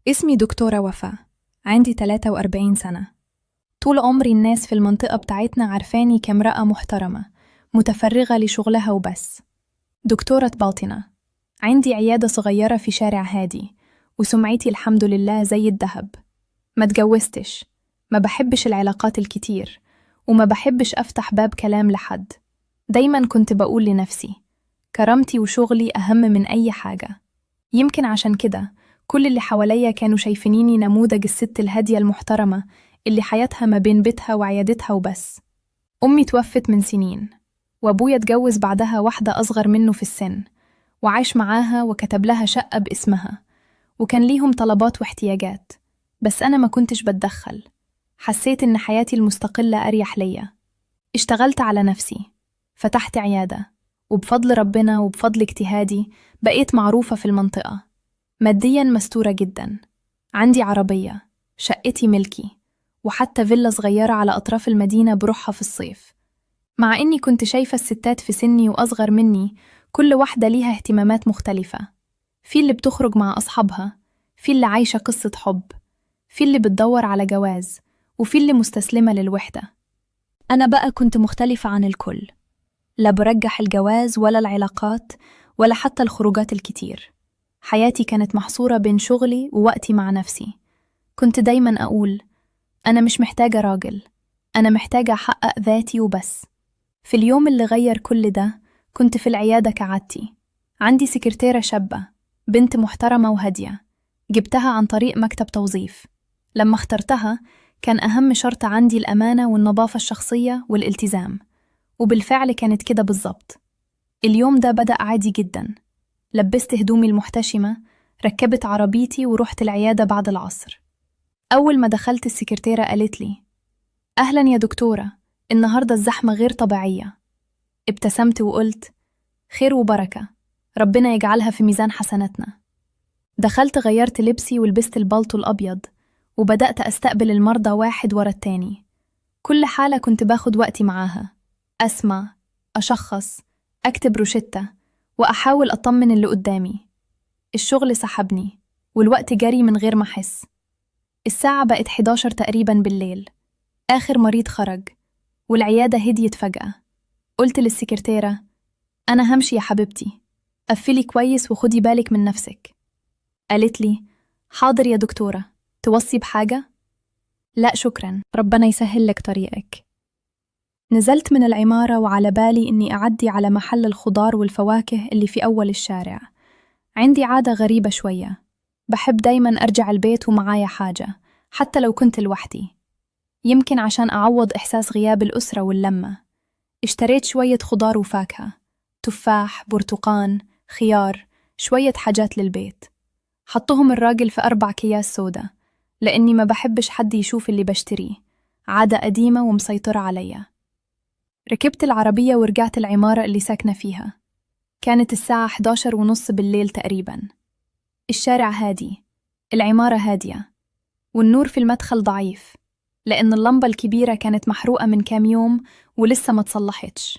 اسمي دكتورة وفاء. عندي 43 سنة. طول عمري الناس في المنطقة بتاعتنا عارفاني كامرأة محترمة متفرغة لشغلها وبس. دكتورة باطنة. عندي عيادة صغيرة في شارع هادي، وسمعتي الحمد لله زي الذهب. ما تجوزتش، ما بحبش العلاقات الكتير، وما بحبش أفتح باب كلام لحد. دايما كنت بقول لنفسي كرامتي وشغلي أهم من أي حاجة. يمكن عشان كده كل اللي حواليا كانوا شايفينيني نموذج الست الهادية المحترمة اللي حياتها ما بين بيتها وعيادتها وبس. أمي توفت من سنين، وأبويا اتجوز بعدها واحدة أصغر منه في السن، وعاش معاها وكتب لها شقة باسمها، وكان ليهم طلبات واحتياجات، بس أنا ما كنتش بتدخل. حسيت إن حياتي المستقلة أريح ليا. اشتغلت على نفسي، فتحت عيادة، وبفضل ربنا وبفضل اجتهادي بقيت معروفة في المنطقة. مادياً مستورة جداً، عندي عربية، شقتي ملكي، وحتى فيلا صغيرة على أطراف المدينة بروحها في الصيف. مع إني كنت شايفة الستات في سني وأصغر مني كل واحدة ليها اهتمامات مختلفة. في اللي بتخرج مع أصحابها، في اللي عايشة قصة حب، في اللي بتدور على جواز، وفي اللي مستسلمة للوحدة. أنا بقى كنت مختلفة عن الكل، لا برجح الجواز ولا العلاقات ولا حتى الخروجات الكتير. حياتي كانت محصورة بين شغلي ووقتي مع نفسي. كنت دايما أقول أنا مش محتاجة راجل، أنا محتاجة أحقق ذاتي وبس. في اليوم اللي غير كل ده كنت في العيادة كعادتي. عندي سكرتيرة شابة، بنت محترمة وهادية، جبتها عن طريق مكتب توظيف. لما اخترتها كان أهم شرط عندي الأمانة والنظافة الشخصية والالتزام، وبالفعل كانت كده بالظبط. اليوم ده بدأ عادي جدا. لبست هدومي المحتشمة، ركبت عربيتي ورحت العيادة بعد العصر. أول ما دخلت السكرتيرة قالت لي أهلا يا دكتورة، النهاردة الزحمة غير طبيعية. ابتسمت وقلت خير وبركة، ربنا يجعلها في ميزان حسناتنا. دخلت غيرت لبسي ولبست البلطو الأبيض، وبدأت أستقبل المرضى واحد ورا التاني. كل حالة كنت باخد وقتي معاها، أسمع، أشخص، أكتب روشتة، وأحاول أطمن اللي قدامي. الشغل سحبني، والوقت جري من غير ما أحس. الساعة بقت 11 تقريبا بالليل، آخر مريض خرج، والعيادة هديت فجأة. قلت للسكرتيرة أنا همشي يا حبيبتي، قفلي كويس وخدي بالك من نفسك. قالت لي حاضر يا دكتورة، توصي بحاجة؟ لا شكرا، ربنا يسهل لك طريقك. نزلت من العمارة وعلى بالي إني أعدي على محل الخضار والفواكه اللي في أول الشارع. عندي عادة غريبة شوية، بحب دايما أرجع البيت ومعايا حاجة، حتى لو كنت لوحدي. يمكن عشان أعوض إحساس غياب الأسرة واللمة. اشتريت شوية خضار وفاكهة، تفاح، برتقان، خيار، شوية حاجات للبيت. حطهم الراجل في 4 أكياس سودا، لأني ما بحبش حد يشوف اللي بشتريه، عادة قديمة ومسيطرة عليا. ركبت العربية ورجعت العمارة اللي ساكنة فيها. كانت الساعة 11:30 بالليل تقريبا. الشارع هادي، العمارة هادية، والنور في المدخل ضعيف، لأن اللمبة الكبيرة كانت محروقة من كام يوم ولسه ما تصلحتش.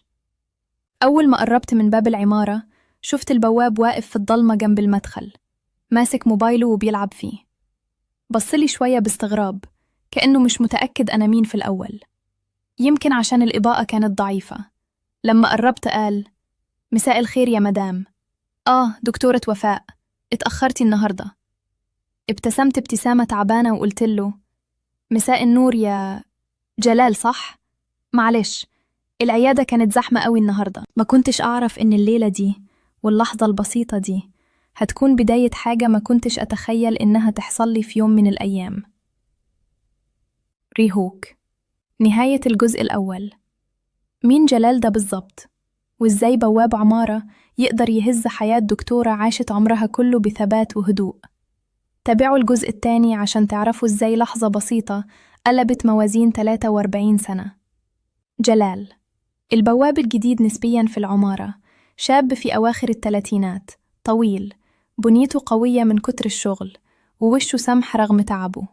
أول ما قربت من باب العمارة شفت البواب واقف في الضلمة جنب المدخل، ماسك موبايله وبيلعب فيه. بصلي شوية باستغراب، كأنه مش متأكد أنا مين في الأول. يمكن عشان الإضاءة كانت ضعيفة. لما قربت قال مساء الخير يا مدام. دكتورة وفاء، اتأخرتي النهاردة. ابتسمت ابتسامة تعبانة وقلت له مساء النور يا جلال، صح؟ معلش، العيادة كانت زحمة قوي النهاردة. ما كنتش أعرف إن الليلة دي واللحظة البسيطة دي هتكون بداية حاجة ما كنتش أتخيل إنها تحصل لي في يوم من الأيام. ريهوك. نهاية الجزء الأول. مين جلال ده بالظبط؟ وإزاي بواب عمارة يقدر يهز حياة دكتورة عاشت عمرها كله بثبات وهدوء؟ تابعوا الجزء الثاني عشان تعرفوا إزاي لحظة بسيطة قلبت موازين 43 سنة. جلال، البواب الجديد نسبياً في العمارة، شاب في أواخر الثلاثينات، طويل، بنيته قوية من كتر الشغل، ووشه سمح رغم تعبه.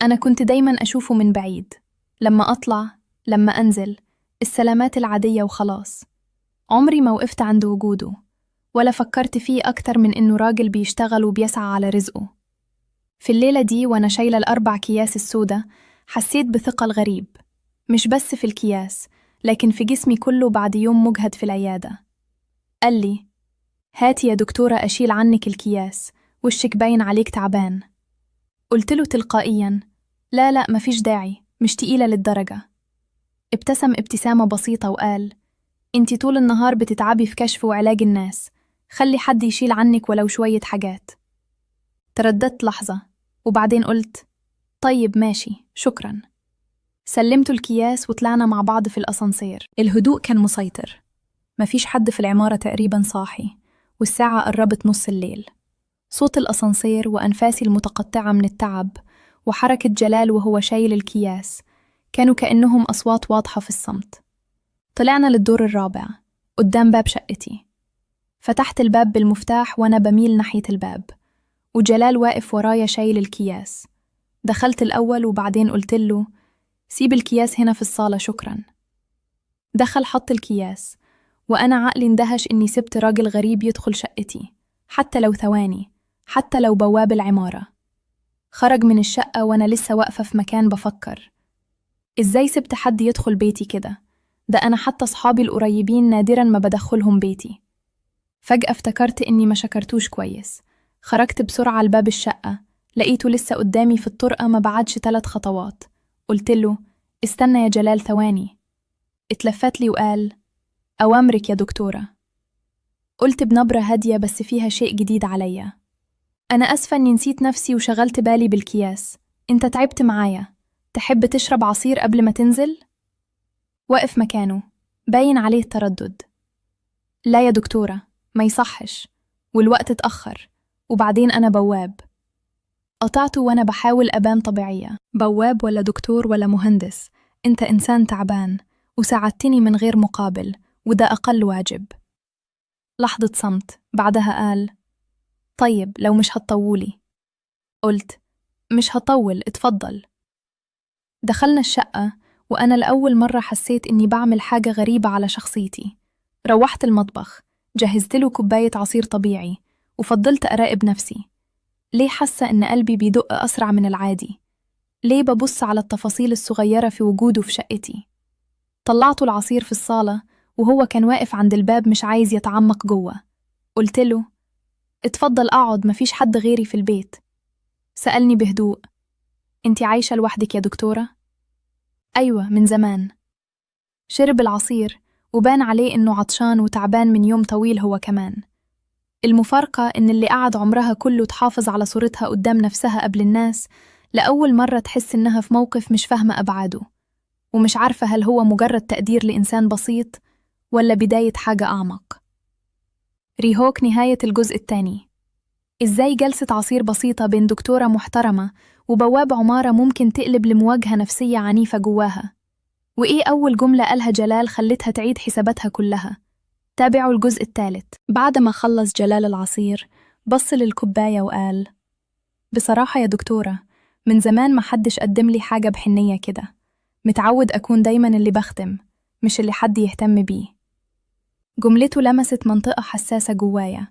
أنا كنت دايماً أشوفه من بعيد، لما أطلع، لما أنزل، السلامات العادية وخلاص. عمري ما وقفت عند وجوده، ولا فكرت فيه أكتر من إنه راجل بيشتغل وبيسعى على رزقه. في الليلة دي وأنا شايلة ال4 أكياس السودة حسيت بثقل غريب، مش بس في الأكياس لكن في جسمي كله بعد يوم مجهد في العيادة. قال لي: هاتي يا دكتورة أشيل عنك الأكياس، وشك باين عليك تعبان. قلت له تلقائياً: لا لا مفيش داعي، مش تقيلة للدرجة. ابتسم ابتسامة بسيطة وقال: انتي طول النهار بتتعبي في كشف وعلاج الناس، خلي حد يشيل عنك ولو شوية حاجات. ترددت لحظة وبعدين قلت: طيب ماشي شكراً. سلمته الأكياس وطلعنا مع بعض في الأسانسير. الهدوء كان مسيطر، مفيش حد في العمارة تقريباً صاحي، والساعة قربت نص الليل. صوت الأسانسير وأنفاسي المتقطعة من التعب وحركة جلال وهو شايل الأكياس كانوا كأنهم أصوات واضحة في الصمت. طلعنا للدور الرابع قدام باب شقتي. فتحت الباب بالمفتاح وأنا بميل ناحية الباب، وجلال واقف ورايا شايل الأكياس. دخلت الأول وبعدين قلت له: سيب الأكياس هنا في الصالة شكراً. دخل حط الأكياس، وأنا عقلي اندهش إني سبت راجل غريب يدخل شقتي، حتى لو ثواني، حتى لو بواب العمارة. خرج من الشقة وأنا لسه واقفة في مكان بفكر: إزاي سبت حد يدخل بيتي كده؟ ده أنا حتى صحابي القريبين نادراً ما بدخلهم بيتي. فجأة افتكرت إني ما شكرتوش كويس. خرجت بسرعة لباب الشقة، لقيته لسه قدامي في الطرقة ما بعدش 3 خطوات. قلت له: استنى يا جلال ثواني. اتلفت لي وقال: أوامرك يا دكتورة. قلت بنبرة هادية بس فيها شيء جديد عليا: أنا أسفة إني نسيت نفسي وشغلت بالي بالكياس، أنت تعبت معايا، تحب تشرب عصير قبل ما تنزل؟ وقف مكانه، باين عليه تردد. لا يا دكتورة، ما يصحش، والوقت اتأخر، وبعدين أنا بواب. قطعته وأنا بحاول أبان طبيعية: بواب ولا دكتور ولا مهندس، أنت إنسان تعبان وساعدتني من غير مقابل، وده أقل واجب. لحظة صمت، بعدها قال: طيب لو مش هتطولي. قلت: مش هطول، اتفضل. دخلنا الشقة وأنا لأول مرة حسيت إني بعمل حاجة غريبة على شخصيتي. روحت المطبخ، جهزت له كوباية عصير طبيعي، وفضلت أراقب نفسي. ليه حاسة إن قلبي بيدق أسرع من العادي؟ ليه ببص على التفاصيل الصغيرة في وجوده في شقتي؟ طلعته العصير في الصالة وهو كان واقف عند الباب مش عايز يتعمق جوه. قلت له: اتفضل اقعد، مفيش حد غيري في البيت. سألني بهدوء: انتي عايشة لوحدك يا دكتورة؟ أيوة من زمان. شرب العصير وبان عليه إنه عطشان وتعبان من يوم طويل هو كمان. المفارقة إن اللي قعد عمرها كله تحافظ على صورتها قدام نفسها قبل الناس لأول مرة تحس إنها في موقف مش فاهمة أبعاده، ومش عارفة هل هو مجرد تقدير لإنسان بسيط ولا بداية حاجة أعمق. ريهوك نهاية الجزء الثاني. إزاي جلسة عصير بسيطة بين دكتورة محترمة وبواب عمارة ممكن تقلب لمواجهة نفسية عنيفة جواها؟ وإيه أول جملة قالها جلال خلتها تعيد حساباتها كلها؟ تابعوا الجزء الثالث. بعد ما خلص جلال العصير بص للكوباية وقال: بصراحة يا دكتورة، من زمان ما حدش قدم لي حاجة بحنية كده، متعود أكون دايما اللي بخدم مش اللي حد يهتم بيه. جملته لمست منطقة حساسة جوايا،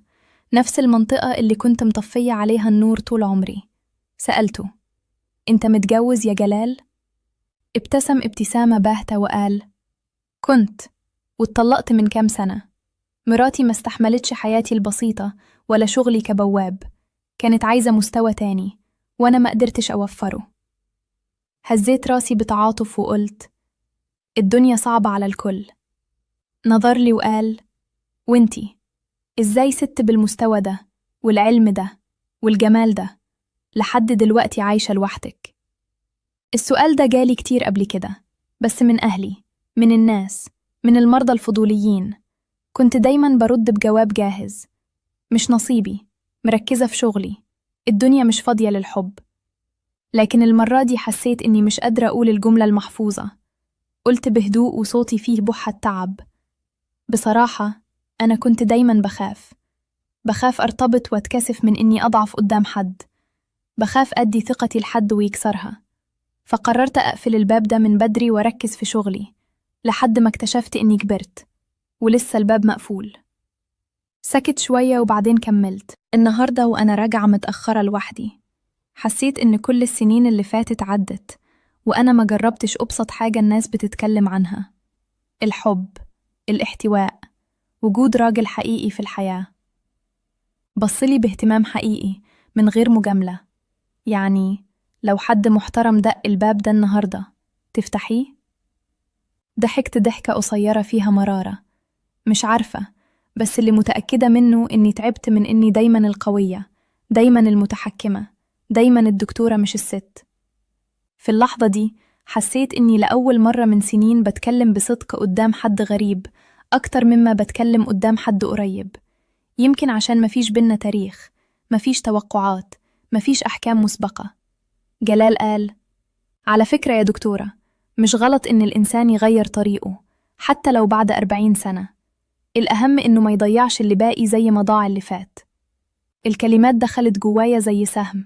نفس المنطقة اللي كنت مطفية عليها النور طول عمري. سألته: أنت متجوز يا جلال؟ ابتسم ابتسامة باهتة وقال: كنت، واتطلقت من كام سنة. مراتي ما استحملتش حياتي البسيطة ولا شغلي كبواب، كانت عايزة مستوى تاني وأنا ما قدرتش أوفره. هزيت راسي بتعاطف وقلت: الدنيا صعبة على الكل. نظر لي وقال: وانتي إزاي ست بالمستوى ده والعلم ده والجمال ده لحد دلوقتي عايشة لوحدك؟ السؤال ده جالي كتير قبل كده، بس من أهلي، من الناس، من المرضى الفضوليين. كنت دايما برد بجواب جاهز: مش نصيبي، مركزة في شغلي، الدنيا مش فاضية للحب. لكن المرة دي حسيت إني مش قادرة أقول الجملة المحفوظة. قلت بهدوء وصوتي فيه بحة تعب: بصراحة أنا كنت دايما بخاف أرتبط وأتكسف من إني أضعف قدام حد، بخاف أدي ثقتي لحد ويكسرها. فقررت أقفل الباب ده من بدري وأركز في شغلي، لحد ما اكتشفت إني كبرت ولسه الباب مقفول. سكت شوية وبعدين كملت: النهاردة وأنا راجعة متأخرة لوحدي، حسيت إن كل السنين اللي فاتت عدت وأنا ما جربتش أبسط حاجة الناس بتتكلم عنها: الحب، الاحتواء، وجود راجل حقيقي في الحياة. بصلي باهتمام حقيقي من غير مجاملة. يعني لو حد محترم دق الباب ده النهاردة تفتحيه؟ ضحكت ضحكة قصيرة فيها مرارة. مش عارفة، بس اللي متأكدة منه إني تعبت من إني دايما القوية، دايما المتحكمة، دايما الدكتورة مش الست. في اللحظة دي حسيت إني لأول مرة من سنين بتكلم بصدق قدام حد غريب أكتر مما بتكلم قدام حد قريب. يمكن عشان مفيش بينا تاريخ، مفيش توقعات، مفيش أحكام مسبقة. جلال قال: على فكرة يا دكتورة، مش غلط إن الإنسان يغير طريقه حتى لو بعد 40 سنة. الأهم إنه ما يضيعش اللي باقي زي ما ضاع اللي فات. الكلمات دخلت جوايا زي سهم.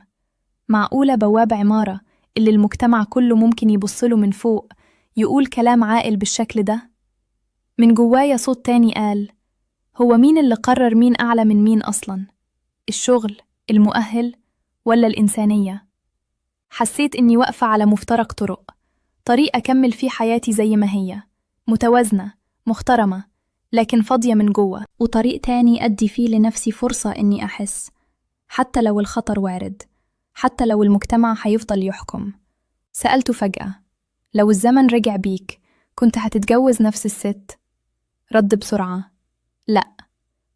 معقولة بواب عمارة اللي المجتمع كله ممكن يبصله من فوق يقول كلام عاقل بالشكل ده؟ من جوايا صوت تاني قال: هو مين اللي قرر مين أعلى من مين أصلاً؟ الشغل، المؤهل، ولا الإنسانية؟ حسيت إني واقفة على مفترق طرق، طريق أكمل فيه حياتي زي ما هي، متوازنة، محترمة، لكن فاضية من جوه، وطريق تاني أدي فيه لنفسي فرصة إني أحس، حتى لو الخطر وارد، حتى لو المجتمع هيفضل يحكم. سألته فجأة: لو الزمن رجع بيك كنت هتتجوز نفس الست؟ رد بسرعة: لأ،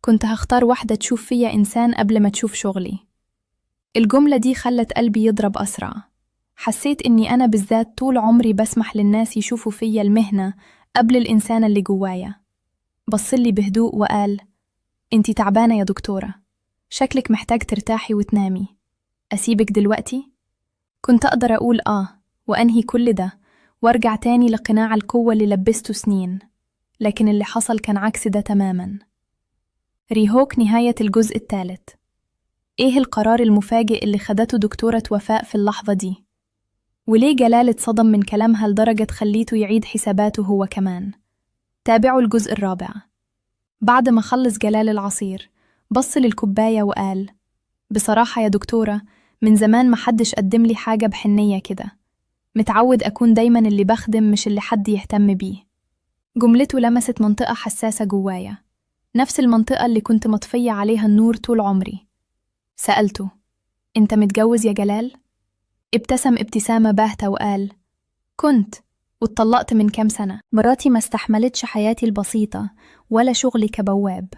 كنت هختار واحدة تشوف فيا إنسان قبل ما تشوف شغلي. الجملة دي خلت قلبي يضرب أسرع. حسيت إني أنا بالذات طول عمري بسمح للناس يشوفوا فيا المهنة قبل الإنسان اللي جوايا. بصلي بهدوء وقال: انتي تعبانة يا دكتورة، شكلك محتاج ترتاحي وتنامي. أسيبك دلوقتي؟ كنت أقدر أقول وأنهي كل ده وارجع تاني لقناع القوة اللي لبسته سنين، لكن اللي حصل كان عكس ده تماما. ريهوك، نهاية الجزء الثالث. إيه القرار المفاجئ اللي خدته دكتورة وفاء في اللحظة دي؟ وليه جلال اتصدم من كلامها لدرجة خليته يعيد حساباته هو كمان؟ تابعوا الجزء الرابع. بعد ما خلص جلال العصير بص للكوباية وقال: بصراحة يا دكتورة، من زمان محدش قدم لي حاجة بحنية كده. متعود أكون دايما اللي بخدم مش اللي حد يهتم بيه. جملته لمست منطقة حساسة جوايا، نفس المنطقة اللي كنت مطفية عليها النور طول عمري. سألته: أنت متجوز يا جلال؟ ابتسم ابتسامة باهتة وقال: كنت، واتطلقت من كام سنة. مراتي ما استحملتش حياتي البسيطة ولا شغلي كبواب،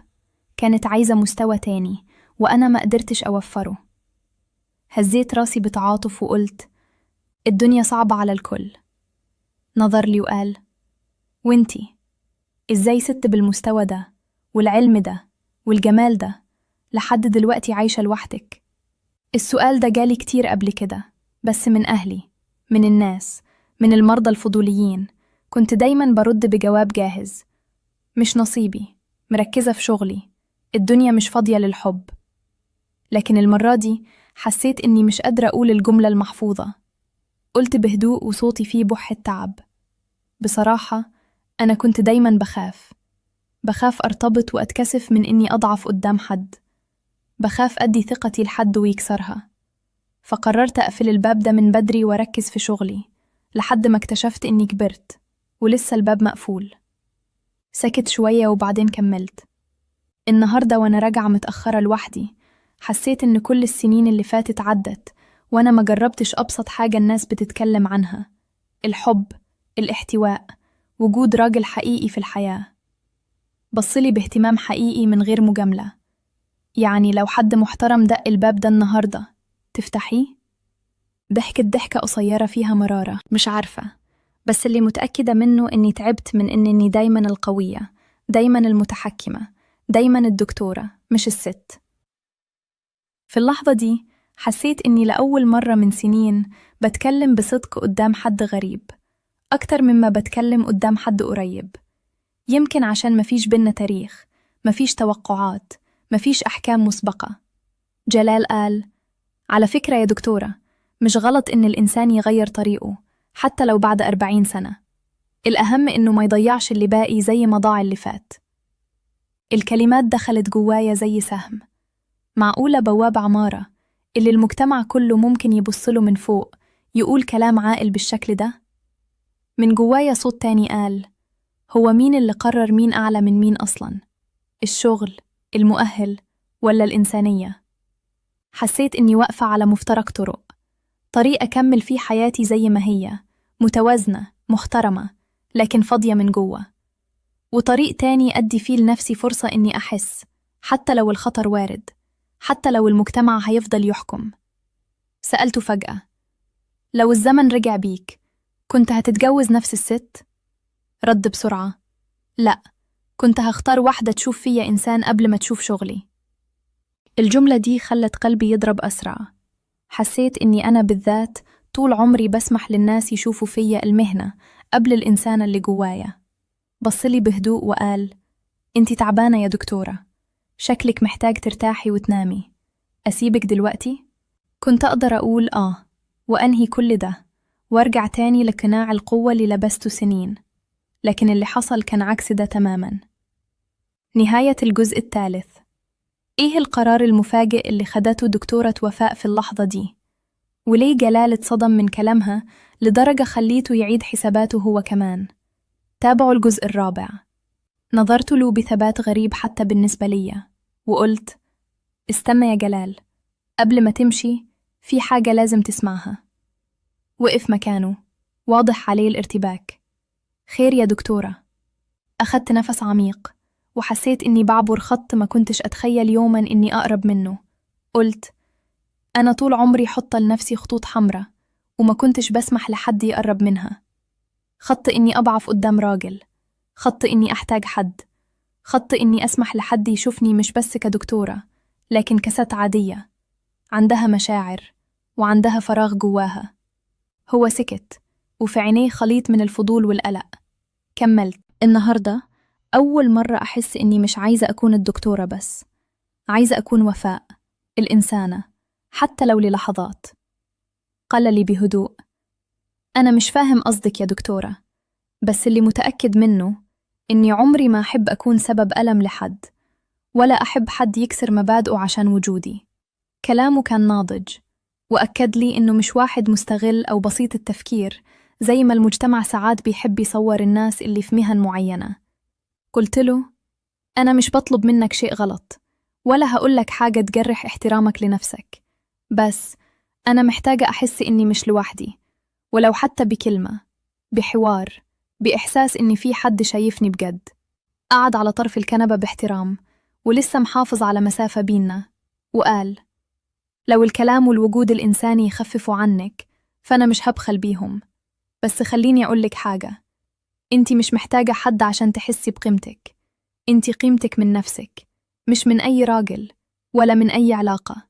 كانت عايزة مستوى تاني وأنا ما قدرتش أوفره. هزيت راسي بتعاطف وقلت: الدنيا صعبة على الكل. نظر لي وقال: وانتي إزاي ست بالمستوى ده والعلم ده والجمال ده لحد دلوقتي عايشة لوحدك؟ السؤال ده جالي كتير قبل كده، بس من أهلي، من الناس، من المرضى الفضوليين. كنت دايما برد بجواب جاهز: مش نصيبي، مركزة في شغلي، الدنيا مش فاضية للحب. لكن المرة دي حسيت إني مش قادرة أقول الجملة المحفوظة. قلت بهدوء وصوتي فيه بحة تعب: بصراحة أنا كنت دايما بخاف أرتبط وأتكسف من إني أضعف قدام حد، بخاف أدي ثقتي لحد ويكسرها. فقررت أقفل الباب ده من بدري وأركز في شغلي، لحد ما اكتشفت إني كبرت ولسه الباب مقفول. سكت شوية وبعدين كملت: النهاردة وأنا راجعة متأخرة لوحدي حسيت إن كل السنين اللي فاتت عدت وأنا ما جربتش أبسط حاجة الناس بتتكلم عنها: الحب، الاحتواء، وجود راجل حقيقي في الحياة. بصلي باهتمام حقيقي من غير مجاملة. يعني لو حد محترم دق الباب ده النهاردة تفتحيه؟ ضحكت ضحكة قصيرة فيها مرارة. مش عارفة، بس اللي متأكدة منه إني تعبت من إني دايما القوية، دايما المتحكمة، دايما الدكتورة مش الست. في اللحظة دي حسيت إني لأول مرة من سنين بتكلم بصدق قدام حد غريب أكتر مما بتكلم قدام حد قريب. يمكن عشان مفيش بينا تاريخ، مفيش توقعات، مفيش أحكام مسبقة. جلال قال: على فكرة يا دكتورة، مش غلط إن الإنسان يغير طريقه حتى لو بعد 40 سنة. الأهم إنه ما يضيعش اللي باقي زي ما ضاع اللي فات. الكلمات دخلت جوايا زي سهم. معقولة بواب عمارة اللي المجتمع كله ممكن يبصله من فوق يقول كلام عاقل بالشكل ده؟ من جوايا صوت تاني قال: هو مين اللي قرر مين أعلى من مين أصلاً؟ الشغل، المؤهل، ولا الإنسانية؟ حسيت إني واقفة على مفترق طرق، طريق أكمل فيه حياتي زي ما هي، متوازنة، محترمة، لكن فاضية من جوه، وطريق تاني أدي فيه لنفسي فرصة إني أحس، حتى لو الخطر وارد، حتى لو المجتمع هيفضل يحكم. سألته فجأة: لو الزمن رجع بيك، كنت هتتجوز نفس الست؟ رد بسرعة: لأ، كنت هختار واحدة تشوف فيا إنسان قبل ما تشوف شغلي. الجملة دي خلت قلبي يضرب أسرع. حسيت إني أنا بالذات طول عمري بسمح للناس يشوفوا فيا المهنة قبل الإنسانة اللي جوايا. بصلي بهدوء وقال: أنتي تعبانة يا دكتورة، شكلك محتاج ترتاحي وتنامي، أسيبك دلوقتي؟ كنت أقدر أقول وأنهي كل ده وأرجع تاني لقناع القوة اللي لبسته سنين، لكن اللي حصل كان عكس ده تماماً. نهاية الجزء الثالث. إيه القرار المفاجئ اللي خدته دكتورة وفاء في اللحظة دي؟ وليه جلال اتصدم من كلامها لدرجة خليته يعيد حساباته هو كمان؟ تابعوا الجزء الرابع. نظرت له بثبات غريب حتى بالنسبة لي، وقلت: استنى يا جلال، قبل ما تمشي في حاجة لازم تسمعها. وقف مكانه، واضح عليه الارتباك. خير يا دكتورة؟ أخدت نفس عميق، وحسيت إني بعبر خط ما كنتش أتخيل يوماً إني أقرب منه. قلت: أنا طول عمري حط لنفسي خطوط حمراء، وما كنتش بسمح لحد يقرب منها. خط إني أضعف قدام راجل، خط إني أحتاج حد، خط إني أسمح لحد يشوفني مش بس كدكتورة، لكن كست عادية، عندها مشاعر، وعندها فراغ جواها. هو سكت، وفي عينيه خليط من الفضول والقلق. كملت: النهاردة أول مرة أحس إني مش عايزة أكون الدكتورة بس، عايزة أكون وفاء، الإنسانة، حتى لو للحظات. قال لي بهدوء: أنا مش فاهم قصدك يا دكتورة، بس اللي متأكد منه إني عمري ما أحب أكون سبب ألم لحد، ولا أحب حد يكسر مبادئه عشان وجودي. كلامه كان ناضج، وأكد لي إنه مش واحد مستغل أو بسيط التفكير زي ما المجتمع ساعات بيحب يصور الناس اللي في مهن معينة. قلت له: أنا مش بطلب منك شيء غلط، ولا هقولك حاجة تجرح احترامك لنفسك، بس أنا محتاجة أحس إني مش لوحدي، ولو حتى بكلمة، بحوار، بإحساس إني في حد شايفني بجد. قعد على طرف الكنبة باحترام، ولسه محافظ على مسافة بيننا، وقال: لو الكلام والوجود الإنساني يخففوا عنك، فأنا مش هبخل بيهم، بس خليني أقولك حاجة، أنتي مش محتاجة حد عشان تحسي بقيمتك. أنتي قيمتك من نفسك، مش من أي راجل، ولا من أي علاقة.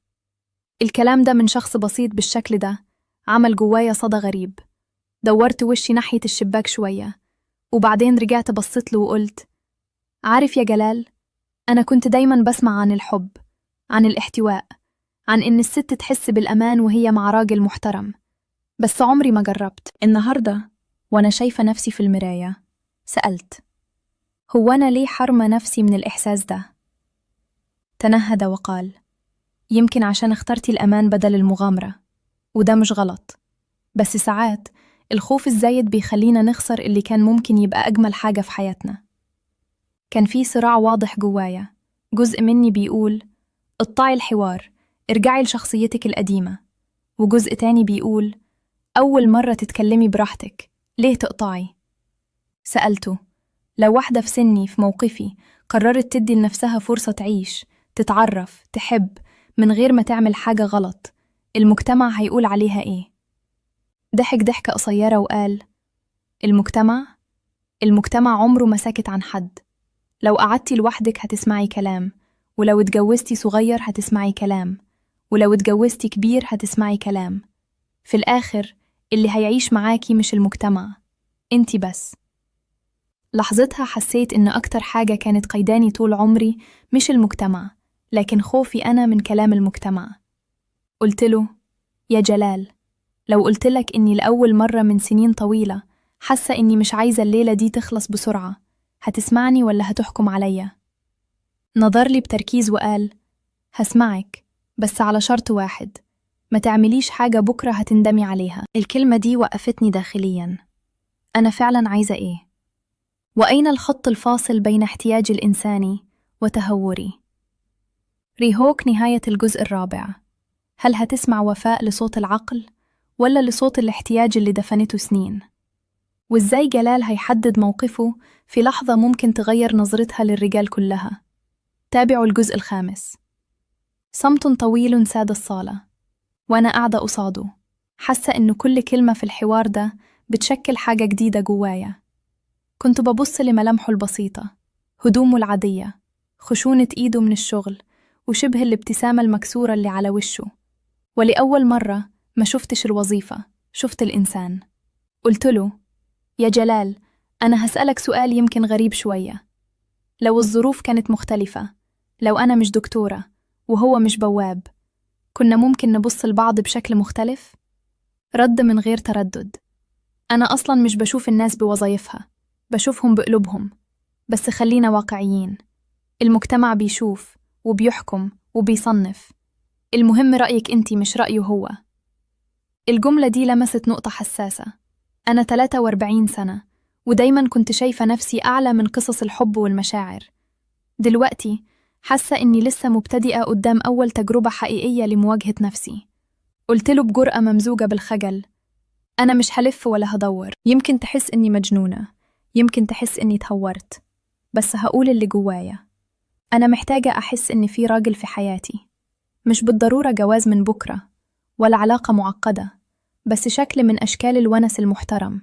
الكلام ده من شخص بسيط بالشكل ده عمل جوايا صدى غريب. دورت وشي ناحية الشباك شوية، وبعدين رجعت بصيت له وقلت: عارف يا جلال، أنا كنت دايماً بسمع عن الحب، عن الاحتواء، عن إن الست تحس بالأمان وهي مع راجل محترم، بس عمري ما جربت. النهاردة وأنا شايفة نفسي في المراية سألت: هو أنا ليه حرمة نفسي من الإحساس ده؟ تنهد وقال: يمكن عشان اخترتي الأمان بدل المغامرة، وده مش غلط، بس ساعات الخوف الزايد بيخلينا نخسر اللي كان ممكن يبقى أجمل حاجة في حياتنا. كان في صراع واضح جوايا، جزء مني بيقول: اقطعي الحوار، ارجعي لشخصيتك القديمة، وجزء تاني بيقول: أول مرة تتكلمي براحتك، ليه تقطعي؟ سألته: لو واحدة في سني في موقفي قررت تدي لنفسها فرصة تعيش، تتعرف، تحب، من غير ما تعمل حاجة غلط، المجتمع هيقول عليها إيه؟ ضحك ضحكة قصيرة وقال: المجتمع عمره ما ساكت عن حد. لو قعدتي لوحدك هتسمعي كلام، ولو اتجوزتي صغير هتسمعي كلام، ولو اتجوزتي كبير هتسمعي كلام. في الآخر اللي هيعيش معاكي مش المجتمع، انتي بس. لحظتها حسيت إن أكتر حاجة كانت قيداني طول عمري مش المجتمع، لكن خوفي أنا من كلام المجتمع. قلت له: يا جلال، لو قلتلك إني لأول مرة من سنين طويلة حاسة إني مش عايزة الليلة دي تخلص بسرعة، هتسمعني ولا هتحكم عليا؟ نظر لي بتركيز وقال: هسمعك، بس على شرط واحد، ما تعمليش حاجة بكرة هتندمي عليها. الكلمة دي وقفتني داخلياً. أنا فعلاً عايزة إيه؟ وأين الخط الفاصل بين احتياجي الإنساني وتهوري؟ ريهوك نهاية الجزء الرابع. هل هتسمع وفاء لصوت العقل ولا لصوت الاحتياج اللي دفنته سنين؟ وإزاي جلال هيحدد موقفه في لحظة ممكن تغير نظرتها للرجال كلها؟ تابعوا الجزء الخامس. صمت طويل ساد الصالة وأنا قاعدة قصاده، حاسة إنه كل كلمة في الحوار ده بتشكل حاجة جديدة جوايا. كنت ببص لملامحه البسيطة، هدومه العادية، خشونة إيده من الشغل، وشبه الابتسامة المكسورة اللي على وشه. ولأول مرة ما شفتش الوظيفة، شفت الإنسان. قلت له: يا جلال، أنا هسألك سؤال يمكن غريب شوية. لو الظروف كانت مختلفة، لو أنا مش دكتورة وهو مش بواب، كنا ممكن نبص لبعض بشكل مختلف؟ رد من غير تردد: أنا أصلاً مش بشوف الناس بوظايفها، بشوفهم بقلوبهم. بس خلينا واقعيين، المجتمع بيشوف وبيحكم وبيصنف. المهم رأيك أنتي مش رأيه هو. الجملة دي لمست نقطة حساسة. أنا 43 سنة ودايماً كنت شايفة نفسي أعلى من قصص الحب والمشاعر. دلوقتي حاسة إني لسه مبتدئة قدام أول تجربة حقيقية لمواجهة نفسي. قلت له بجرأة ممزوجة بالخجل: أنا مش هلف ولا هدور. يمكن تحس إني مجنونة، يمكن تحس إني تهورت، بس هقول اللي جوايا. أنا محتاجة أحس إن في راجل في حياتي، مش بالضرورة جواز من بكرة ولا علاقة معقدة، بس شكل من أشكال الونس المحترم،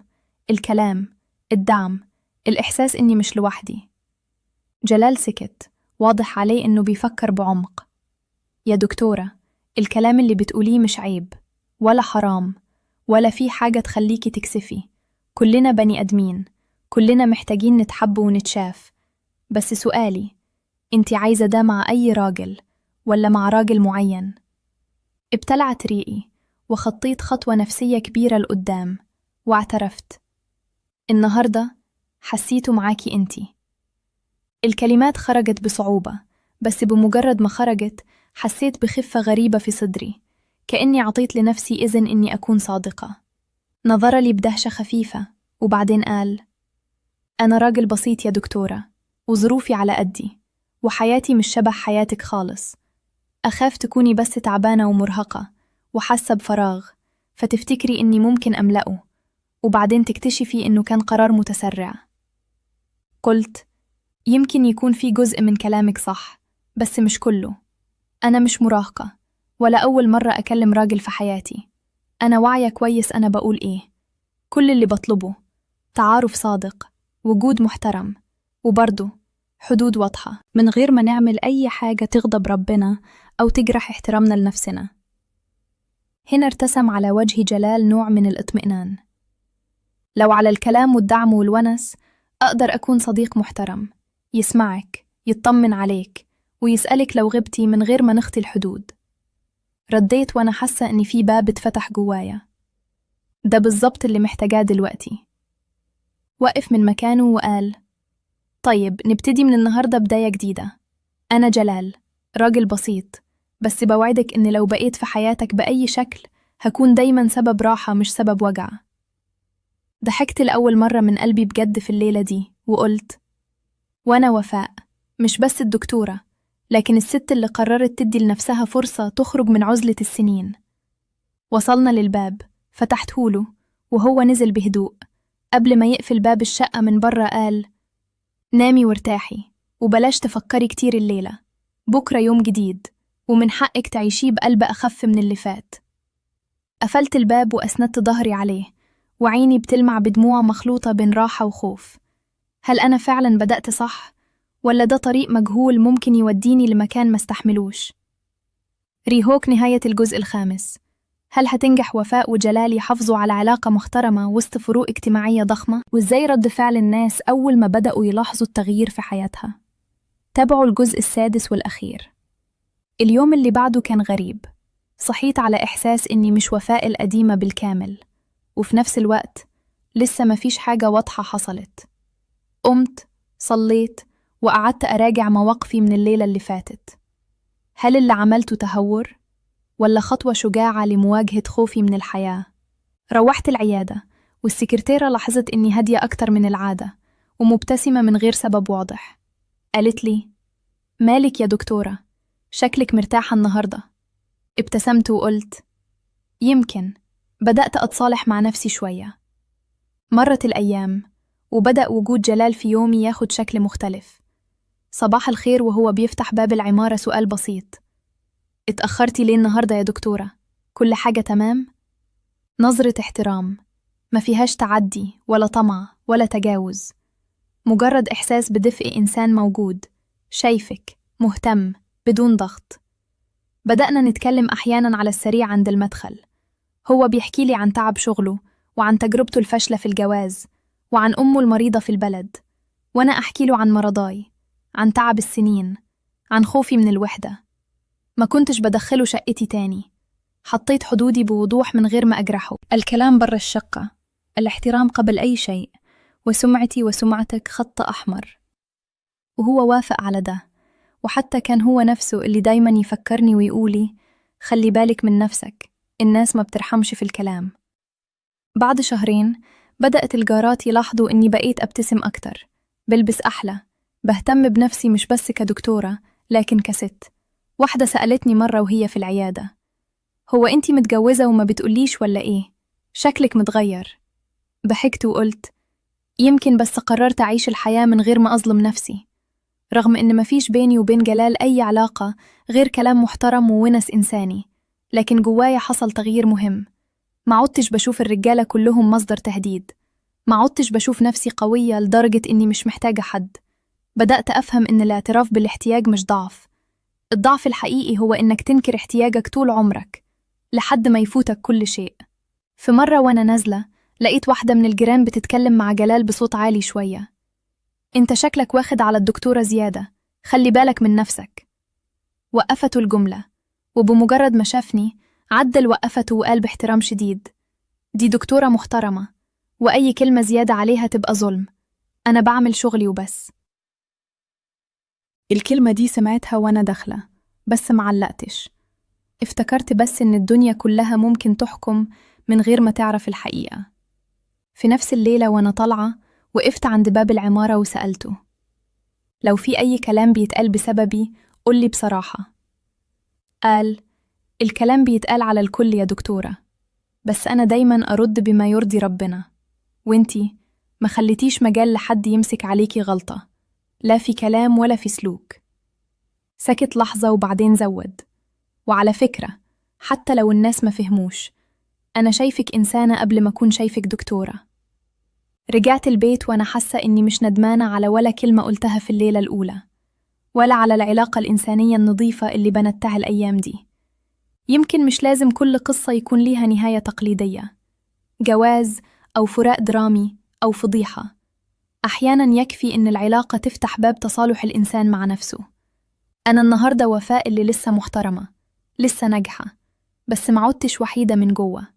الكلام، الدعم، الإحساس إني مش لوحدي. جلال سكت، واضح عليه إنه بيفكر بعمق. يا دكتورة، الكلام اللي بتقوليه مش عيب ولا حرام ولا في حاجة تخليكي تكسفي. كلنا بني أدمين، كلنا محتاجين نتحب ونتشاف. بس سؤالي، انتي عايزة ده مع أي راجل ولا مع راجل معين؟ ابتلعت ريقي وخطيت خطوة نفسية كبيرة لقدام، واعترفت: النهاردة حسيته معاكي انتي. الكلمات خرجت بصعوبة، بس بمجرد ما خرجت حسيت بخفة غريبة في صدري، كأني عطيت لنفسي إذن إني أكون صادقة. نظر لي بدهشة خفيفة وبعدين قال: أنا راجل بسيط يا دكتورة، وظروفي على قدي، وحياتي مش شبه حياتك خالص. أخاف تكوني بس تعبانة ومرهقة وحاسة بفراغ، فتفتكري إني ممكن أملأه، وبعدين تكتشفي إنه كان قرار متسرع. قلت: يمكن يكون في جزء من كلامك صح، بس مش كله. أنا مش مراهقة ولا أول مرة أكلم راجل في حياتي. أنا واعية كويس أنا بقول إيه. كل اللي بطلبه تعارف صادق، وجود محترم، وبرضه حدود واضحة، من غير ما نعمل أي حاجة تغضب ربنا أو تجرح احترامنا لنفسنا. هنا ارتسم على وجه جلال نوع من الاطمئنان. لو على الكلام والدعم والونس، أقدر أكون صديق محترم، يسمعك، يطمن عليك، ويسألك لو غبتي من غير ما نخطي الحدود. رديت وأنا حاسة إن في باب اتفتح جوايا. ده بالظبط اللي محتاجاه دلوقتي. وقف من مكانه وقال: طيب نبتدي من النهاردة بداية جديدة. أنا جلال، راجل بسيط، بس بوعدك إن لو بقيت في حياتك بأي شكل هكون دايما سبب راحة مش سبب وجع. ضحكت لأول مرة من قلبي بجد في الليلة دي وقلت: وأنا وفاء، مش بس الدكتورة، لكن الست اللي قررت تدي لنفسها فرصة تخرج من عزلة السنين. وصلنا للباب، فتحتهوله وهو نزل بهدوء. قبل ما يقفل باب الشقة من برا قال: نامي وارتاحي، وبلاش تفكري كتير الليلة. بكرة يوم جديد، ومن حقك تعيشيه بقلب أخف من اللي فات. قفلت الباب وأسندت ظهري عليه، وعيني بتلمع بدموع مخلوطة بين راحة وخوف. هل أنا فعلا بدأت صح؟ ولا ده طريق مجهول ممكن يوديني لمكان ما استحملوش؟ ريهوك نهاية الجزء الخامس. هل هتنجح وفاء وجلال يحافظوا على علاقة محترمة وسط فروق اجتماعية ضخمة؟ وإزاي رد فعل الناس أول ما بدأوا يلاحظوا التغيير في حياتها؟ تابعوا الجزء السادس والأخير. اليوم اللي بعده كان غريب. صحيت على إحساس إني مش وفاء القديمة بالكامل، وفي نفس الوقت لسه مفيش حاجة واضحة حصلت. قمت، صليت، وقعدت أراجع مواقفي من الليلة اللي فاتت. هل اللي عملته تهور؟ ولا خطوة شجاعة لمواجهة خوفي من الحياة؟ روحت العيادة والسكرتيرة لاحظت إني هادية أكتر من العادة ومبتسمة من غير سبب واضح. قالت لي: مالك يا دكتورة؟ شكلك مرتاحة النهاردة. ابتسمت وقلت: يمكن. بدأت أتصالح مع نفسي شوية. مرت الأيام وبدأ وجود جلال في يومي ياخد شكل مختلف. صباح الخير وهو بيفتح باب العمارة سؤال بسيط: اتأخرتي ليه النهاردة يا دكتورة؟ كل حاجة تمام؟ نظرة احترام ما فيهاش تعدي ولا طمع ولا تجاوز، مجرد إحساس بدفء إنسان موجود شايفك مهتم بدون ضغط. بدأنا نتكلم أحياناً على السريع عند المدخل. هو بيحكي لي عن تعب شغله وعن تجربته الفاشلة في الجواز وعن أمه المريضة في البلد، وأنا أحكي له عن مرضاي، عن تعب السنين، عن خوفي من الوحدة. ما كنتش بدخله شقتي تاني، حطيت حدودي بوضوح من غير ما أجرحه. الكلام برا الشقة، الاحترام قبل أي شيء، وسمعتي وسمعتك خط أحمر. وهو وافق على ده، وحتى كان هو نفسه اللي دايما يفكرني ويقولي: خلي بالك من نفسك، الناس ما بترحمش في الكلام. بعد شهرين بدأت الجارات يلاحظوا إني بقيت أبتسم أكتر، بلبس أحلى، بهتم بنفسي مش بس كدكتورة لكن كست. واحدة سألتني مرة وهي في العيادة: هو أنتي متجوزة وما بتقوليش ولا إيه؟ شكلك متغير. ضحكت وقلت: يمكن بس قررت أعيش الحياة من غير ما أظلم نفسي، رغم إن مفيش بيني وبين جلال أي علاقة غير كلام محترم وونس إنساني، لكن جوايا حصل تغيير مهم. ما عدتش بشوف الرجالة كلهم مصدر تهديد، ما عدتش بشوف نفسي قوية لدرجة إني مش محتاجة حد. بدأت أفهم إن الاعتراف بالاحتياج مش ضعف، الضعف الحقيقي هو إنك تنكر احتياجك طول عمرك لحد ما يفوتك كل شيء. في مرة وأنا نازلة لقيت واحدة من الجيران بتتكلم مع جلال بصوت عالي شوية: انت شكلك واخد على الدكتورة زيادة، خلي بالك من نفسك. وقفته الجملة، وبمجرد ما شافني عدل وقفته وقال باحترام شديد: دي دكتورة محترمة، وأي كلمة زيادة عليها تبقى ظلم، أنا بعمل شغلي وبس. الكلمة دي سمعتها وأنا داخلة، بس معلقتش. افتكرت بس إن الدنيا كلها ممكن تحكم من غير ما تعرف الحقيقة. في نفس الليلة وأنا طالعة وقفت عند باب العمارة وسألته: لو في أي كلام بيتقال بسببي قولي بصراحة. قال: الكلام بيتقال على الكل يا دكتورة، بس أنا دايما أرد بما يرضي ربنا، وانتي ما خليتيش مجال لحد يمسك عليكي غلطة، لا في كلام ولا في سلوك. سكت لحظة وبعدين زود: وعلى فكرة، حتى لو الناس ما فهموش، أنا شايفك إنسانة قبل ما أكون شايفك دكتورة. رجعت البيت وأنا حاسة إني مش ندمانة على ولا كلمة قلتها في الليلة الأولى، ولا على العلاقة الإنسانية النظيفة اللي بنتها الأيام دي. يمكن مش لازم كل قصة يكون ليها نهاية تقليدية، جواز أو فراق درامي أو فضيحة. أحياناً يكفي إن العلاقة تفتح باب تصالح الإنسان مع نفسه. أنا النهاردة وفاء اللي لسه محترمة، لسه ناجحة، بس ما عدتش وحيدة من جوه.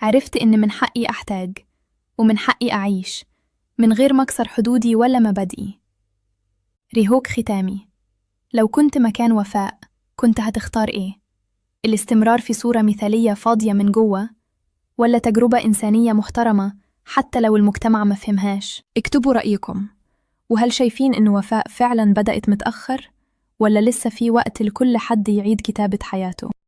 عرفت إن من حقي أحتاج، ومن حقي أعيش من غير ما أكسر حدودي ولا مبادئي. ريهوك ختامي، لو كنت مكان وفاء كنت هتختار إيه؟ الاستمرار في صورة مثالية فاضية من جوه، ولا تجربة إنسانية محترمة حتى لو المجتمع ما فهمهاش؟ اكتبوا رأيكم، وهل شايفين إن وفاء فعلا بدأت متأخر، ولا لسه في وقت لكل حد يعيد كتابة حياته؟